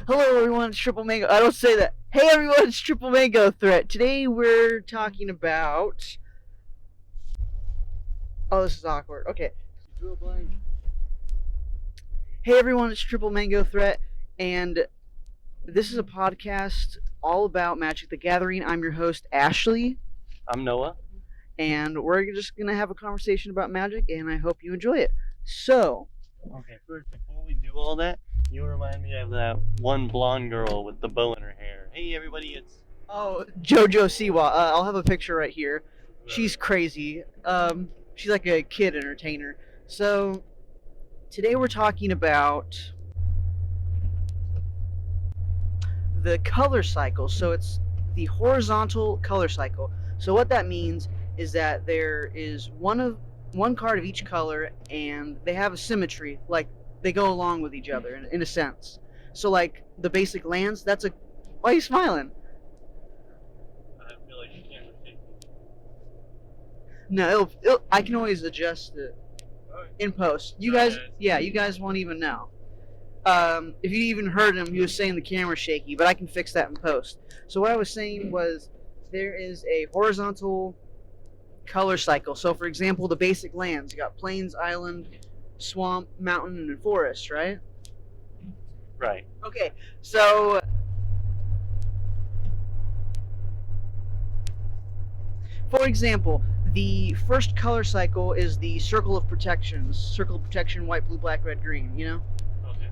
Hello everyone, it's Triple Mango. I don't say that. Hey everyone, it's Triple Mango Threat. Today we're talking about. Oh, this is awkward. Okay. Hey everyone, it's Triple Mango Threat, and this is a podcast all about Magic the Gathering. I'm your host, Ashley, I'm Noah. and we're just gonna have a conversation about Magic, and I hope you enjoy it. So, Okay, first, before we do all that, you remind me of that one blonde girl with the bow in her hair. Hey, everybody, it's. oh, JoJo Siwa. I'll have a picture right here. She's crazy. She's like a kid entertainer. So today we're talking about the color cycle. So it's the horizontal color cycle. So what that means is that there is one card of each color, and they have a symmetry, like they go along with each other in a sense. So like the basic lands, that's a. Why are you smiling? I feel like you can't mistake me. No, I can always adjust it in post. You guys, yeah, you guys won't even know. If you even heard him, he was saying the camera's shaky, but I can fix that in post. So what I was saying was there is a horizontal color cycle. So for example, the basic lands, you got plains, island, swamp, mountain, and forest, right? Right. Okay, so for example, the first color cycle is the circle of protections. Circle of protection, white, blue, black, red, green, you know? Okay.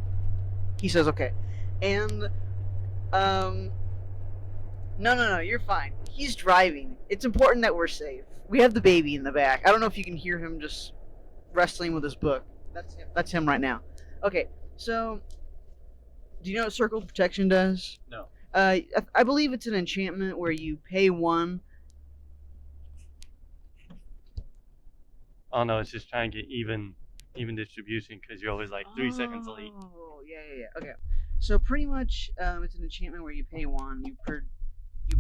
He says okay. And no, you're fine. He's driving. It's important that we're safe. We have the baby in the back. I don't know if you can hear him just wrestling with his book. That's him. That's him right now. Okay, so do you know what circle of protection does? No. I believe it's an enchantment where you pay one. Oh no, it's just trying to get even distribution because you're always like 3 seconds late. Oh, yeah. Okay. So pretty much, it's an enchantment where you pay one. You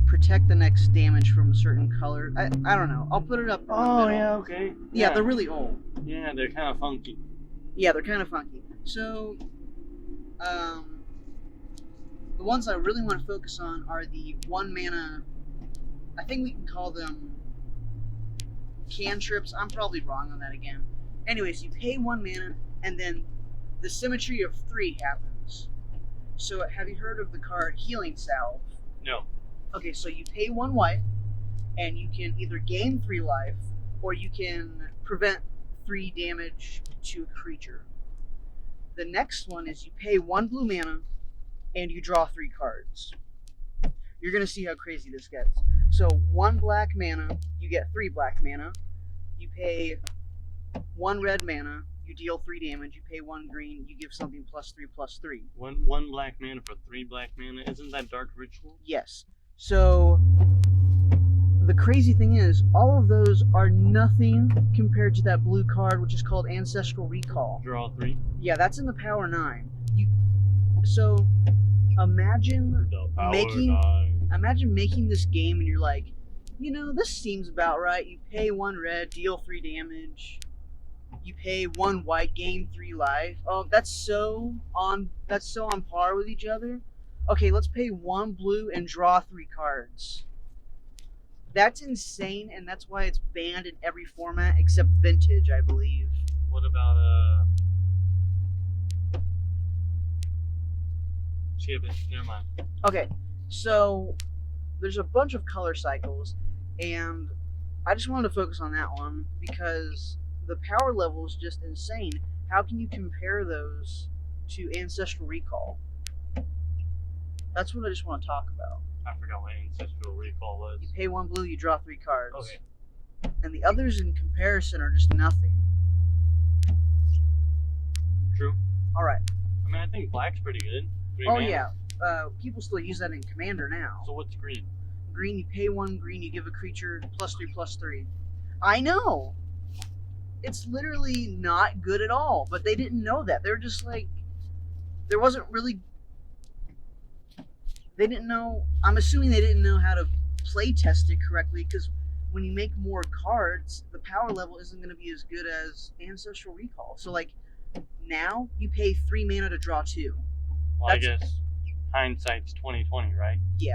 protect the next damage from a certain color. I don't know. I'll put it up. Oh yeah, okay. Yeah, they're really old. Yeah, they're kind of funky. Yeah, they're kind of funky. So, the ones I really want to focus on are the 1 mana. I think we can call them cantrips. I'm probably wrong on that again. Anyways, you pay 1 mana, and then the symmetry of 3 happens. So, have you heard of the card Healing Salve? No. Okay, so you pay 1 white, and you can either gain 3 life, or you can prevent 3 damage to a creature. The next one is you pay 1 blue mana, and you draw 3 cards. You're going to see how crazy this gets. So 1 black mana, you get 3 black mana. You pay 1 red mana, you deal 3 damage. You pay 1 green, you give something +3/+3. One black mana for 3 black mana. Isn't that Dark Ritual? Yes. So the crazy thing is, all of those are nothing compared to that blue card, which is called Ancestral Recall. Draw 3. Yeah, that's in the Power 9. So imagine making this game and you're like, this seems about right. You pay 1 red, deal 3 damage. You pay 1 white, gain 3 life. Oh, that's so on par with each other. Okay, let's pay 1 blue and draw 3 cards. That's insane, and that's why it's banned in every format except Vintage, I believe. What about never mind. Okay, so there's a bunch of color cycles, and I just wanted to focus on that one because the power level is just insane. How can you compare those to Ancestral Recall? That's what I just want to talk about. I forgot what Ancestral Recall was. You pay 1 blue, you draw 3 cards. Okay. And the others in comparison are just nothing. True. Alright. I mean, I think black's pretty good. Yeah. People still use that in Commander now. So what's green? Green, you pay 1 green, you give a creature +3/+3. I know! It's literally not good at all, but they didn't know that. They were just like, there wasn't really. They didn't know. I'm assuming they didn't know how to play test it correctly, because when you make more cards, the power level isn't going to be as good as Ancestral Recall. So, like, now you pay 3 mana to draw 2. Well, I guess hindsight's 2020, right? Yeah.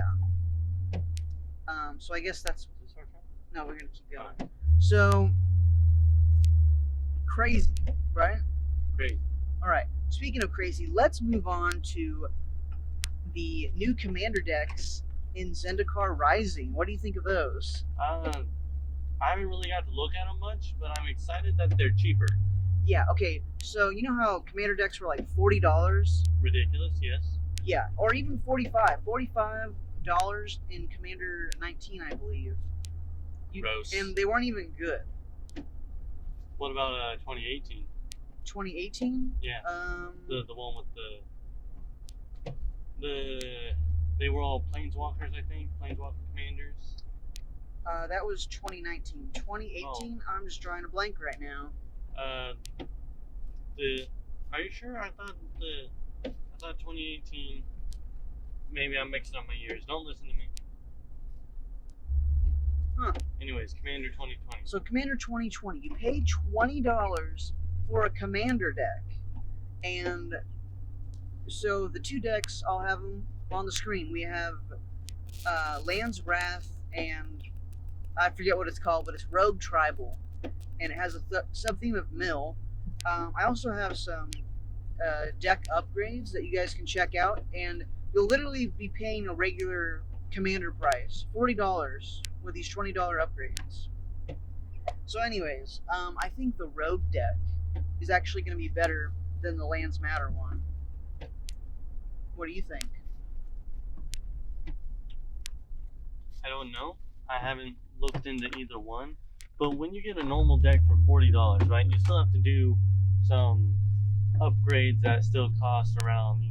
So I guess that's... Is this our turn? No, we're going to keep going. So, crazy, right? Great. Alright, speaking of crazy, let's move on to the new commander decks in Zendikar Rising. What do you think of those? I haven't really got to look at them much, but I'm excited that they're cheaper. Yeah, okay, so you know how commander decks were like $40? Ridiculous, yes. Yeah, or even $45. $45 in Commander 19, I believe. Gross. And they weren't even good. What about 2018? 2018? Yeah. The one with they were all planeswalkers, I think. Planeswalker commanders. That was 2019. 2018, I'm just drawing a blank right now. Are you sure? I thought 2018. Maybe I'm mixing up my years. Don't listen to me. Huh. Anyways, Commander 2020. So Commander 2020, you pay $20 for a commander deck, and so the two decks, I'll have them on the screen. We have Land's Wrath, and I forget what it's called, but it's Rogue Tribal, and it has a sub-theme of Mill. I also have some deck upgrades that you guys can check out, and you'll literally be paying a regular commander price, $40, with these $20 upgrades. So anyways, I think the Rogue deck is actually going to be better than the Lands Matter one. What do you think? I don't know. I haven't looked into either one. But when you get a normal deck for $40, right, you still have to do some upgrades that still cost around,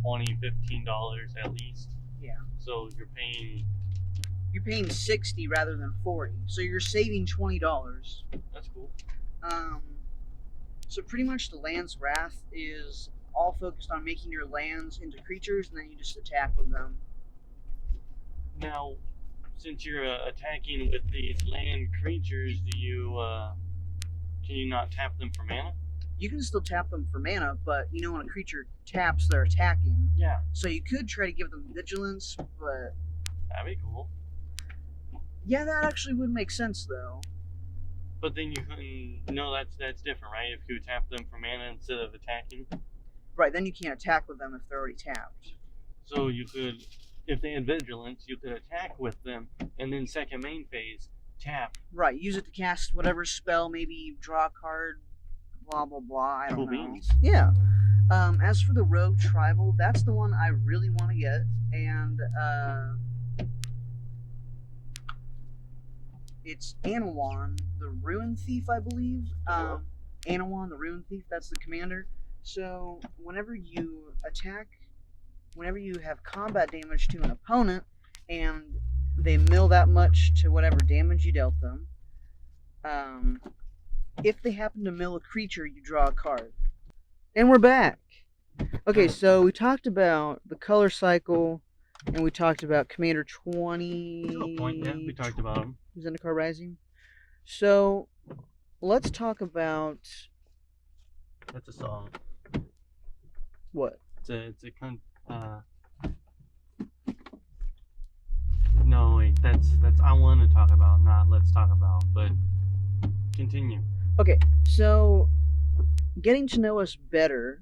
$20, $15 at least. Yeah. So you're paying $60 rather than $40, so you're saving $20. That's cool. So pretty much the Land's Wrath is all focused on making your lands into creatures, and then you just attack with them. Now, since you're attacking with these land creatures, can you not tap them for mana? You can still tap them for mana, but when a creature taps, they're attacking. Yeah. So you could try to give them vigilance, but that'd be cool. Yeah, that actually would make sense, though. But then you couldn't. No, that's different, right? If you tap them for mana instead of attacking. Right, then you can't attack with them if they're already tapped. So you could, if they had vigilance, you could attack with them, and then second main phase, tap. Right, use it to cast whatever spell, maybe draw a card, blah, blah, blah, I don't know. Beans. Yeah. As for the Rogue Tribal, that's the one I really want to get, and it's Anawan, the Ruin Thief, I believe. Anawan, the Ruin Thief, that's the commander. So, whenever you attack, whenever you have combat damage to an opponent, and they mill that much to whatever damage you dealt them, if they happen to mill a creature, you draw a card. And we're back! Okay, so we talked about the color cycle, and we talked about Commander 20... Good point, yeah, we talked about them. Zendikar Rising. So, let's talk about... That's a song. What? No, wait, that's I want to talk about, not let's talk about, but continue. Okay, so getting to know us better,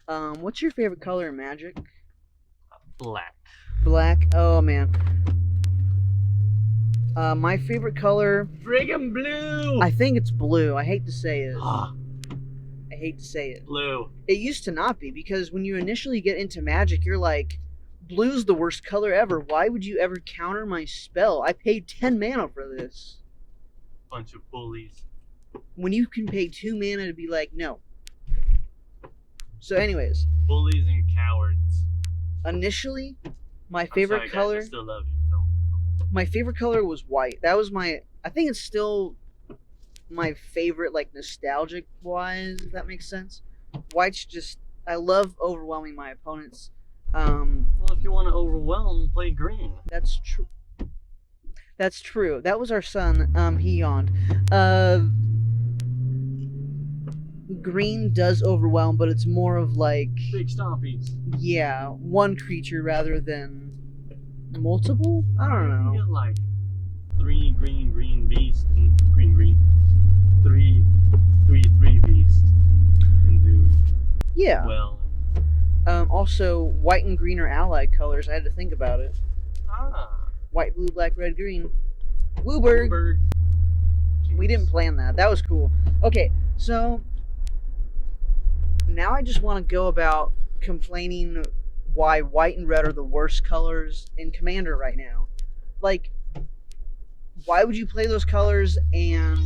what's your favorite color in Magic? Black. Black? Oh, man. My favorite color... Friggin' blue! I think it's blue. I hate to say it. I hate to say it. Blue. It used to not be, because when you initially get into Magic, you're like, blue's the worst color ever. Why would you ever counter my spell? I paid 10 mana for this. Bunch of bullies. When you can pay 2 mana to be like, no. So anyways. Bullies and cowards. Initially, my favorite color... Guys, I still love you. Don't. My favorite color was white. That was my... I think it's still my favorite, like, nostalgic-wise, if that makes sense. White's just... I love overwhelming my opponents. Well, if you want to overwhelm, play green. That's true. That's true. That was our son. He yawned. green does overwhelm, but it's more of like, Big stompies. yeah, one creature rather than multiple? I don't You know. get like 3 green beast and green. 3 beast and do Yeah. well. Also, white and green are allied colors. I had to think about it. White, blue, black, red, green. Bluebird. Bird. We didn't plan that. That was cool. Okay, so now I just want to go about complaining why white and red are the worst colors in Commander right now. Like, why would you play those colors? And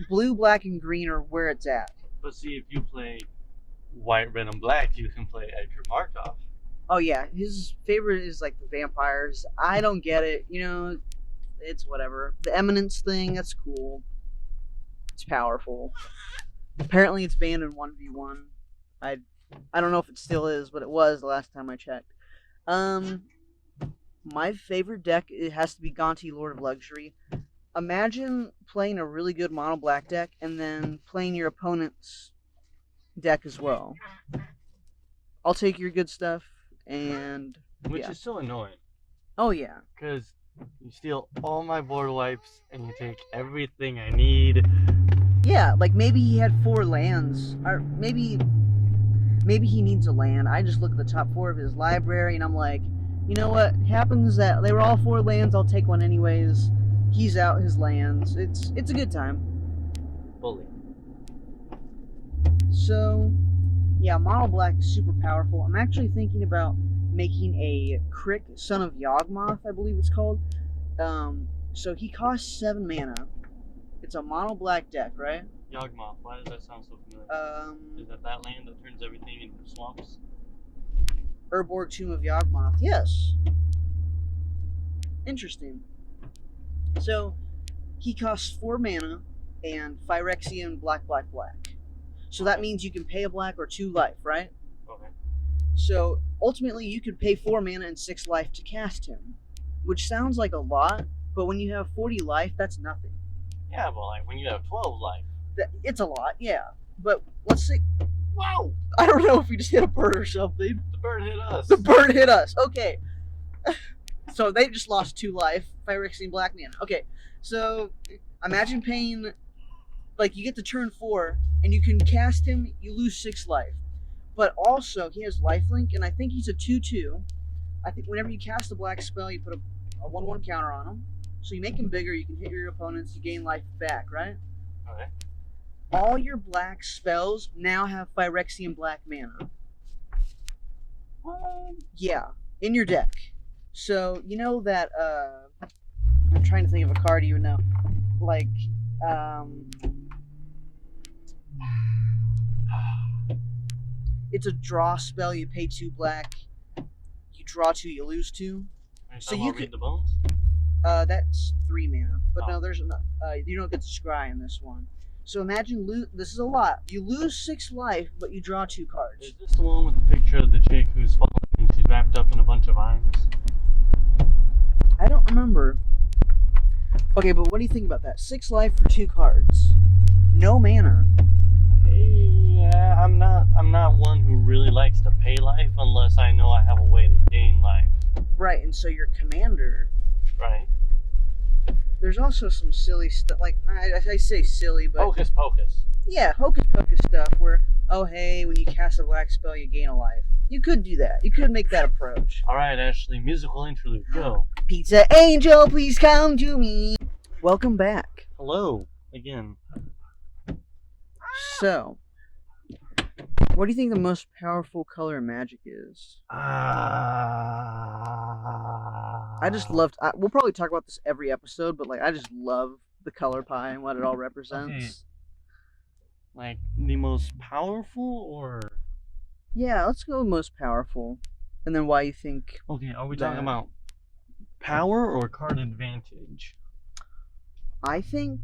blue, black, and green are where it's at. But see, if you play white, red, and black, you can play Edgar Markov. Oh yeah, his favorite is like the vampires. I don't get it. You know, it's whatever. The Eminence thing, that's cool. It's powerful. Apparently it's banned in 1v1. I don't know if it still is, but it was the last time I checked. My favorite deck, it has to be Gonti, Lord of Luxury. Imagine playing a really good mono black deck and then playing your opponent's deck as well. I'll take your good stuff. And Which is so annoying. Oh yeah. Because you steal all my board wipes and you take everything I need. Yeah, like maybe he had 4 lands. Or maybe he needs a land. I just look at the top 4 of his library and I'm like, you know what? Happens that they were all 4 lands, I'll take one anyways. He's out his lands. It's a good time. Bully. So yeah, mono black is super powerful. I'm actually thinking about making a Crick, Son of Yawgmoth, I believe it's called. So he costs 7 mana. It's a mono black deck, right? Yawgmoth, why does that sound so familiar? Is that land that turns everything into swamps? Urborg, Tomb of Yawgmoth, yes. Interesting. So he costs 4 mana and Phyrexian black. So that means you can pay a black or 2 life, right? Okay. So ultimately you could pay 4 mana and 6 life to cast him, which sounds like a lot, but when you have 40 life, that's nothing. Yeah, but like when you have 12 life. It's a lot, yeah. But let's see. Wow! I don't know if we just hit a bird or something. The bird hit us. The bird hit us. Okay. So they just lost 2 life. Phyrexian black mana. Okay. So imagine paying, like, you get to turn 4 and you can cast him, you lose 6 life. But also he has lifelink and I think he's a 2/2. I think whenever you cast a black spell, you put a 1/1 counter on him. So you make him bigger, you can hit your opponents, you gain life back, right? Okay. All your black spells now have Phyrexian black mana. Yeah, in your deck. So, you know that, I'm trying to think of a card you would know. Like, it's a draw spell, you pay 2 black, you draw 2, you lose 2. So you read the bones? That's 3 mana, but no, there's you don't get to scry in this one. So imagine this is a lot. You lose 6 life, but you draw 2 cards. Is this the one with the picture of the chick who's falling and she's wrapped up in a bunch of vines? I don't remember. Okay, but what do you think about that? 6 life for 2 cards, no mana. Yeah, I'm not one who really likes to pay life unless I know I have a way to gain life. Right, and so your commander. Right. There's also some silly stuff, like, I say silly, but... Hocus pocus. Yeah, hocus pocus stuff where, oh hey, when you cast a black spell, you gain a life. You could do that. You could make that approach. Alright, Ashley, musical interlude, go. Pizza Angel, please come to me. Welcome back. Hello, again. So, what do you think the most powerful color in Magic is? I just loved. We'll probably talk about this every episode, but like, I just love the color pie and what it all represents. Okay. Like the most powerful, or? Yeah, let's go with most powerful, and then why you think. Okay, are we talking about power or card advantage? I think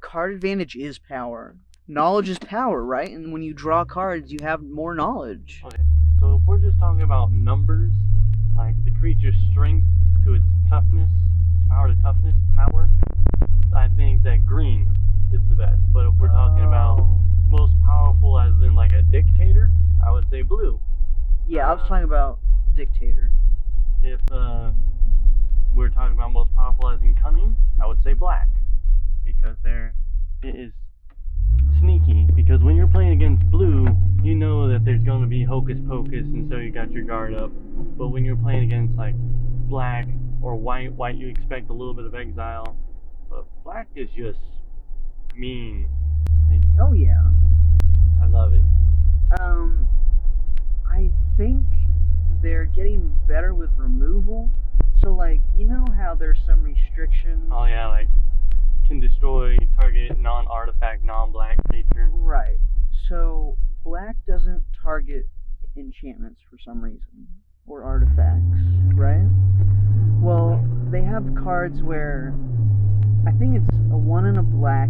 card advantage is power. Knowledge is power, right? And when you draw cards, you have more knowledge. Okay, so if we're just talking about numbers, like the creature's strength to its toughness, its power to toughness, power, I think that green is the best. But if we're talking about most powerful as in like a dictator, I would say blue. Yeah, I was talking about dictator. If we're talking about most powerful as in cunning, I would say black. Because it is sneaky. Because when you're playing against blue, you know that there's going to be hocus pocus, and so you got your guard up. But when you're playing against like black or white, you expect a little bit of exile. But black is just mean. Oh yeah. I love it. I think they're getting better with removal. So like, you know how there's some restrictions? Oh yeah, like can destroy target non-artifact, non-black creature. Right. So black doesn't target enchantments for some reason, or artifacts, right? Well, they have cards where I think it's a 1 and a black.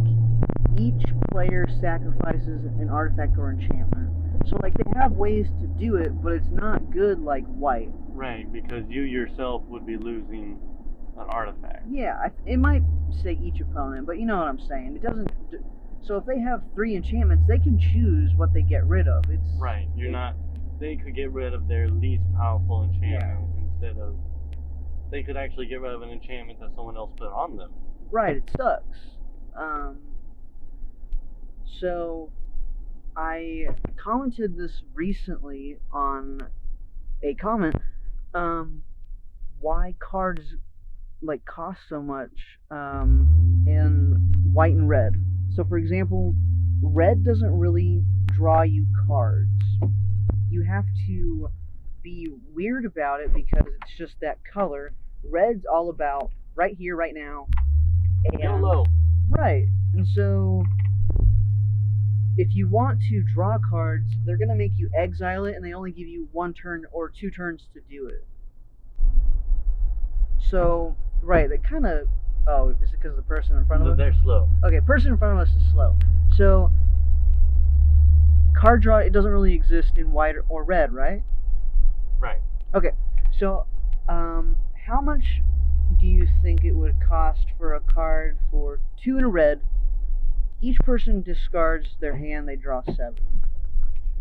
Each player sacrifices an artifact or enchantment. So like they have ways to do it, but it's not good like white. Right, because you yourself would be losing an artifact. Yeah, it might say each opponent, but you know what I'm saying. It doesn't. So if they have 3 enchantments, they can choose what they get rid of. It's right. They could get rid of their least powerful enchantment instead of. They could actually get rid of an enchantment that someone else put on them. Right. It sucks. So I commented this recently on a comment. Why cards like cost so much in white and red. So for example, red doesn't really draw you cards. You have to be weird about it because it's just that color. Red's all about right here, right now. And YOLO. Right. And so if you want to draw cards, they're going to make you exile it, and they only give you 1 turn or 2 turns to do it. So, right, they kind of... Oh, is it because the person in front of us? They're slow. Okay, person in front of us is slow. So, card draw, it doesn't really exist in white or red, right? Right. Okay, so, how much do you think it would cost for a card for 2 in a red? Each person discards their hand, they draw 7. 2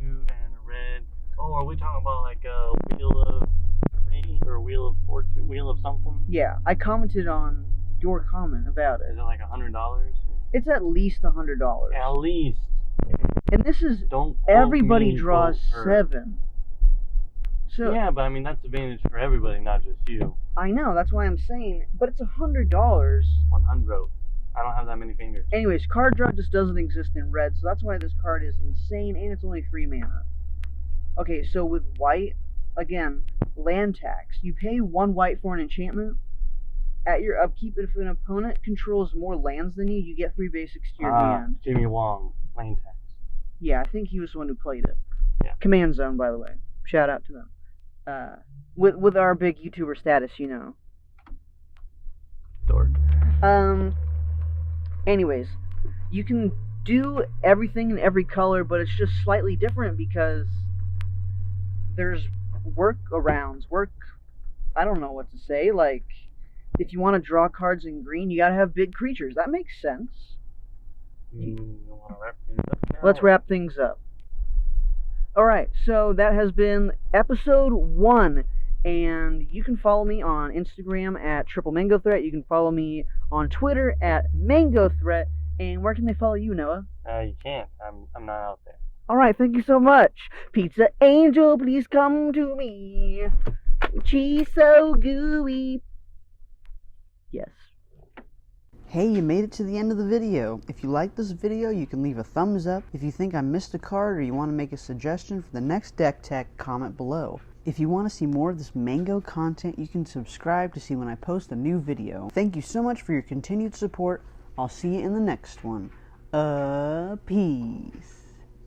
and a red. Oh, are we talking about like a Wheel of Fate or Wheel of Fortune, Wheel of something? Yeah, I commented on your comment about it. Is it like $100? It's at least $100. At least. And this is Don't everybody draws 7. So yeah, but I mean that's advantage for everybody, not just you. I know, that's why I'm saying, but it's $100. 100. I don't have that many fingers. Anyways, card draw just doesn't exist in red, so that's why this card is insane, and it's only 3 mana. Okay, so with white, again, land tax. You pay 1 white for an enchantment. At your upkeep, if an opponent controls more lands than you, you get 3 basics to your hand. Jimmy Wong, land tax. Yeah, I think he was the one who played it. Yeah. Command Zone, by the way. Shout out to them. With our big YouTuber status, you know. Dork. Anyways, you can do everything in every color, but it's just slightly different because there's workarounds. I don't know what to say. Like, if you want to draw cards in green, you gotta have big creatures. That makes sense. You want to wrap things up now? Let's wrap things up. Alright, so that has been episode 1. And you can follow me on Instagram at triplemangothreat. You can follow me on Twitter at mangothreat. And where can they follow you, Noah? You can't. I'm not out there. Alright, thank you so much. Pizza Angel, please come to me. Cheese so gooey. Yes. Hey, you made it to the end of the video. If you like this video, you can leave a thumbs up. If you think I missed a card or you want to make a suggestion for the next deck tech, comment below. If you want to see more of this mango content, you can subscribe to see when I post a new video. Thank you so much for your continued support. I'll see you in the next one. Peace.